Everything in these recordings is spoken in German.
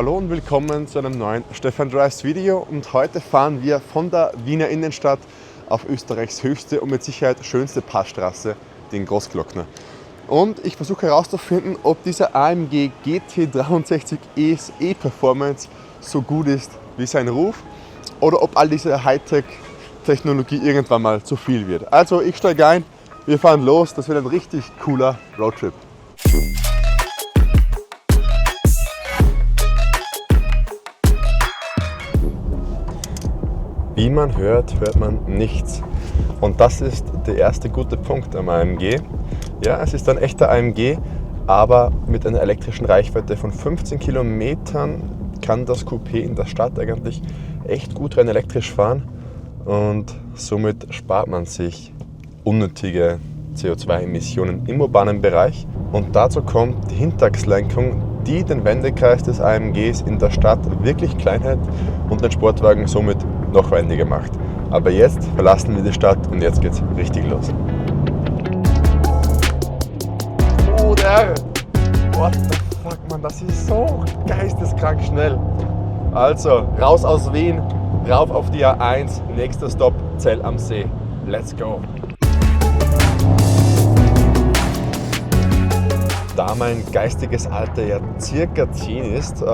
Hallo und willkommen zu einem neuen Stefan Drives Video, und heute fahren wir von der Wiener Innenstadt auf Österreichs höchste und mit Sicherheit schönste Passstraße, den Großglockner. Und ich versuche herauszufinden, ob dieser AMG GT63 SE Performance so gut ist wie sein Ruf oder ob all diese Hightech-Technologie irgendwann mal zu viel wird. Also ich steige ein, wir fahren los, das wird ein richtig cooler Roadtrip. Wie man hört, hört man nichts. Und das ist der erste gute Punkt am AMG. Ja, es ist ein echter AMG, aber mit einer elektrischen Reichweite von 15 Kilometern kann das Coupé in der Stadt eigentlich echt gut rein elektrisch fahren. Und somit spart man sich unnötige CO2-Emissionen im urbanen Bereich. Und dazu kommt die Hinterachslenkung, die den Wendekreis des AMGs in der Stadt wirklich klein hält und den Sportwagen somit noch wendiger macht. Aber jetzt verlassen wir die Stadt und jetzt geht's richtig los. Bruder! What the fuck, man, das ist so geisteskrank schnell. Also, raus aus Wien, rauf auf die A1, nächster Stopp Zell am See. Let's go! Da mein geistiges Alter ja circa 10 ist,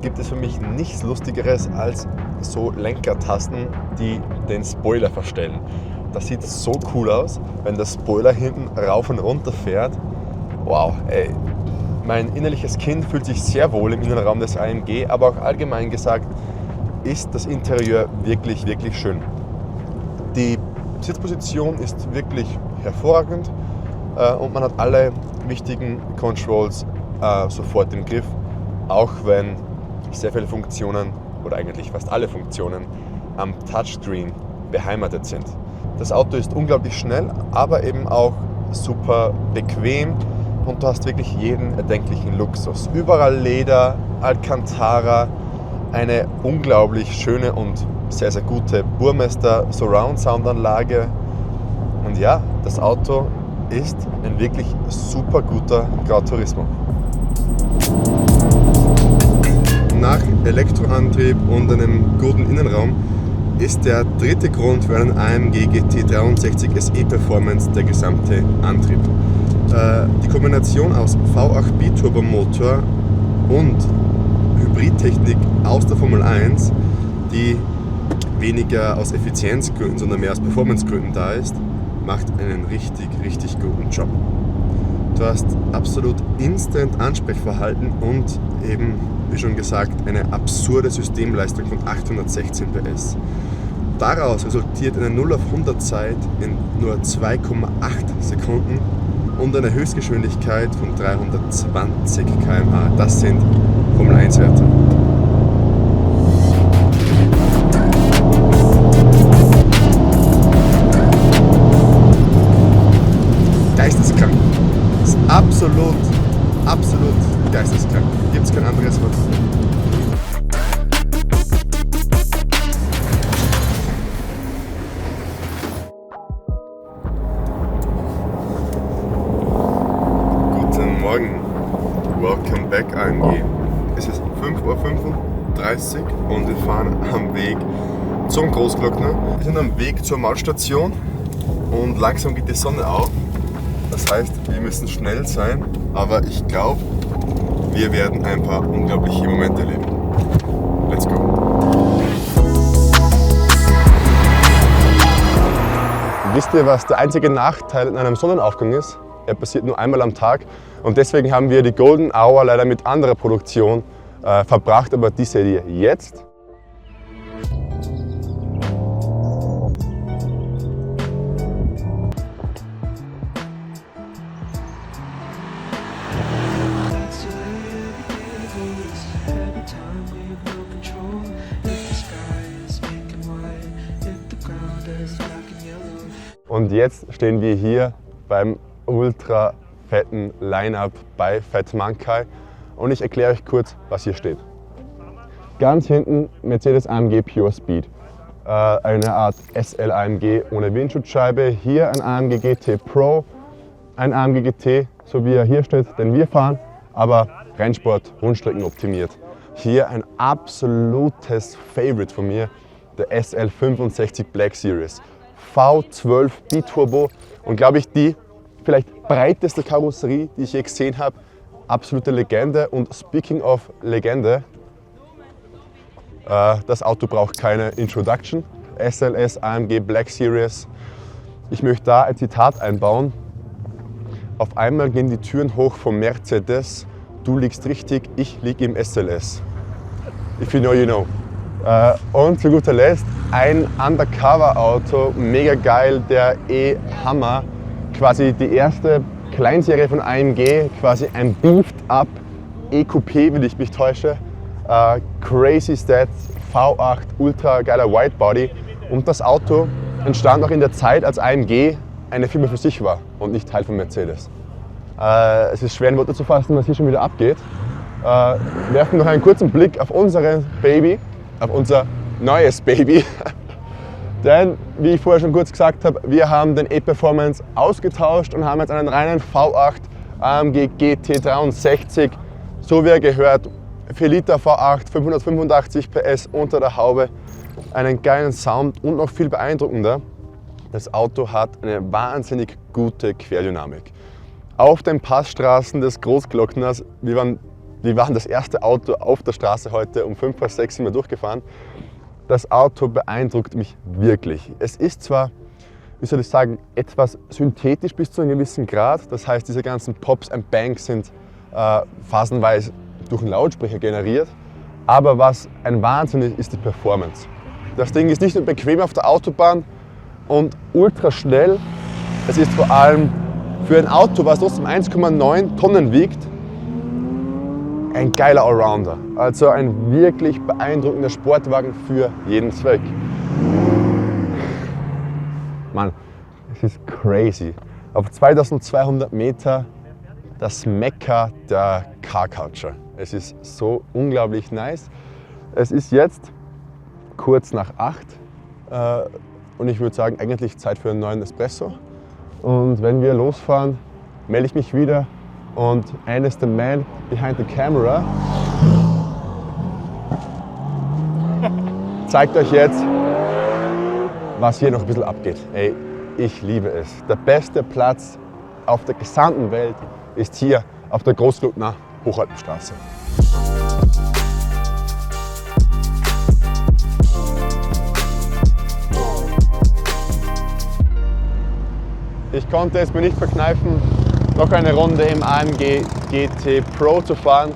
gibt es für mich nichts Lustigeres als so Lenkertasten, die den Spoiler verstellen. Das sieht so cool aus, wenn der Spoiler hinten rauf und runter fährt. Wow, ey. Mein innerliches Kind fühlt sich sehr wohl im Innenraum des AMG, aber auch allgemein gesagt ist das Interieur wirklich, wirklich schön. Die Sitzposition ist wirklich hervorragend und man hat alle wichtigen Controls sofort im Griff, auch wenn sehr viele Funktionen oder eigentlich fast alle Funktionen am Touchscreen beheimatet sind. Das Auto ist unglaublich schnell, aber eben auch super bequem und du hast wirklich jeden erdenklichen Luxus. Überall Leder, Alcantara, eine unglaublich schöne und sehr, sehr gute Burmester Surround Sound Anlage. Und ja, das Auto ist ein wirklich super guter Gran Turismo. Nach Elektroantrieb und einem guten Innenraum ist der dritte Grund für einen AMG GT63 SE Performance der gesamte Antrieb. Die Kombination aus V8 Biturbomotor und Hybridtechnik aus der Formel 1, die weniger aus Effizienzgründen, sondern mehr aus Performancegründen da ist, macht einen richtig, richtig guten Job. Du hast absolut instant Ansprechverhalten und eben, wie schon gesagt, eine absurde Systemleistung von 816 PS. Daraus resultiert eine 0 auf 100 Zeit in nur 2,8 Sekunden und eine Höchstgeschwindigkeit von 320 km/h. Das sind Formel 1 Werte. Geisteskrank. Das ist absolut geisteskrank. Gibt es kein anderes Wort. Guten Morgen. Welcome back AMG. Es ist 5:35 Uhr und wir fahren am Weg zum Großglockner. Wir sind am Weg zur Mautstation und langsam geht die Sonne auf. Das heißt, wir müssen schnell sein, aber ich glaube, wir werden ein paar unglaubliche Momente erleben. Let's go! Wisst ihr, was der einzige Nachteil in einem Sonnenaufgang ist? Er passiert nur einmal am Tag und deswegen haben wir die Golden Hour leider mit anderer Produktion verbracht, aber die seht ihr jetzt. Und jetzt stehen wir hier beim ultra fetten Line-Up bei Fat Monkey und ich erkläre euch kurz, was hier steht. Ganz hinten Mercedes AMG Pure Speed, eine Art SL AMG ohne Windschutzscheibe, hier ein AMG GT Pro, ein AMG GT, so wie er hier steht, den wir fahren, aber Rennsport, Rundstrecken optimiert. Hier ein absolutes Favorite von mir, der SL65 Black Series. V12 Biturbo und glaube ich die vielleicht breiteste Karosserie, die ich je gesehen habe. Absolute Legende und speaking of Legende, das Auto braucht keine Introduction. SLS AMG Black Series. Ich möchte da ein Zitat einbauen. Auf einmal gehen die Türen hoch vom Mercedes. Du liegst richtig, ich lieg im SLS. If you know, you know. Und zu guter Letzt ein Undercover-Auto, mega geil, der E-Hammer. Quasi die erste Kleinserie von AMG, quasi ein Beefed-Up E-Coupé, wenn ich mich täusche. Crazy Stats, V8, ultra geiler Whitebody. Und das Auto entstand auch in der Zeit, als AMG eine Firma für sich war und nicht Teil von Mercedes. Es ist schwer in Worte zu fassen, was hier schon wieder abgeht. Werfen noch einen kurzen Blick auf unser Baby, auf unser neues Baby. Denn, wie ich vorher schon kurz gesagt habe, wir haben den E-Performance ausgetauscht und haben jetzt einen reinen V8 AMG GT63, so wie er gehört. 4 Liter V8, 585 PS unter der Haube, einen geilen Sound und noch viel beeindruckender, das Auto hat eine wahnsinnig gute Querdynamik. Auf den Passstraßen des Großglockners, wir waren das erste Auto auf der Straße heute, um 5 vor 6 sind wir durchgefahren. Das Auto beeindruckt mich wirklich. Es ist zwar, wie soll ich sagen, etwas synthetisch bis zu einem gewissen Grad. Das heißt, diese ganzen Pops and Bangs sind phasenweise durch einen Lautsprecher generiert. Aber was ein Wahnsinn ist die Performance. Das Ding ist nicht nur bequem auf der Autobahn und ultra schnell. Es ist vor allem für ein Auto, was trotzdem 1,9 Tonnen wiegt, ein geiler Allrounder. Also ein wirklich beeindruckender Sportwagen für jeden Zweck. Mann, es ist crazy. Auf 2200 Meter das Mekka der Car Culture. Es ist so unglaublich nice. Es ist jetzt kurz nach 8 und ich würde sagen, eigentlich Zeit für einen neuen Espresso. Und wenn wir losfahren, melde ich mich wieder und Anne is the man behind the camera. Zeigt euch jetzt, was hier noch ein bisschen abgeht. Ey, ich liebe es. Der beste Platz auf der gesamten Welt ist hier auf der Großglockner Hochalpenstraße. Ich konnte es mir nicht verkneifen, noch eine Runde im AMG GT Pro zu fahren.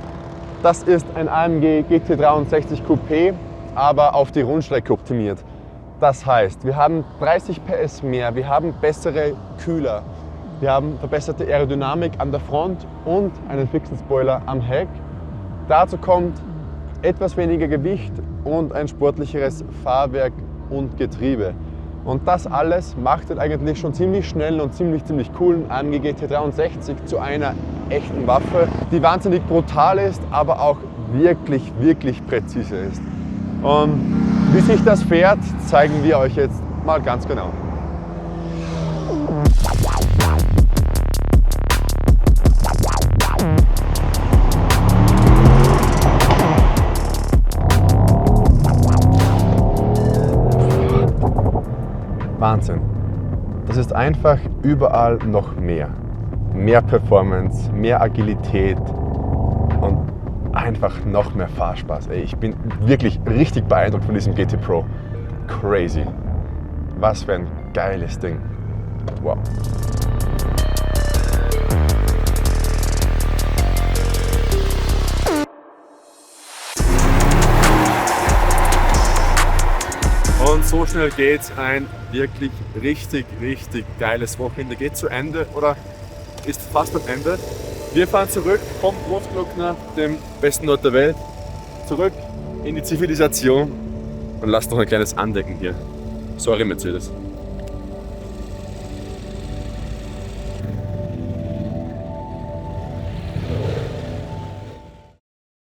Das ist ein AMG GT63 Coupé, aber auf die Rundstrecke optimiert. Das heißt, wir haben 30 PS mehr, wir haben bessere Kühler, wir haben verbesserte Aerodynamik an der Front und einen fixen Spoiler am Heck. Dazu kommt etwas weniger Gewicht und ein sportlicheres Fahrwerk und Getriebe. Und das alles macht den eigentlich schon ziemlich schnellen und ziemlich coolen AMG GT63 zu einer echten Waffe, die wahnsinnig brutal ist, aber auch wirklich präzise ist. Und wie sich das fährt, zeigen wir euch jetzt mal ganz genau. Wahnsinn. Das ist einfach überall noch mehr. Mehr Performance, mehr Agilität und einfach noch mehr Fahrspaß. Ey, ich bin wirklich richtig beeindruckt von diesem GT Pro. Crazy. Was für ein geiles Ding. Wow. Und so schnell geht's. Ein wirklich richtig geiles Wochenende geht zu Ende oder ist fast am Ende. Wir fahren zurück vom Großglockner, dem besten Ort der Welt, zurück in die Zivilisation und lasst noch ein kleines Andenken hier. Sorry Mercedes.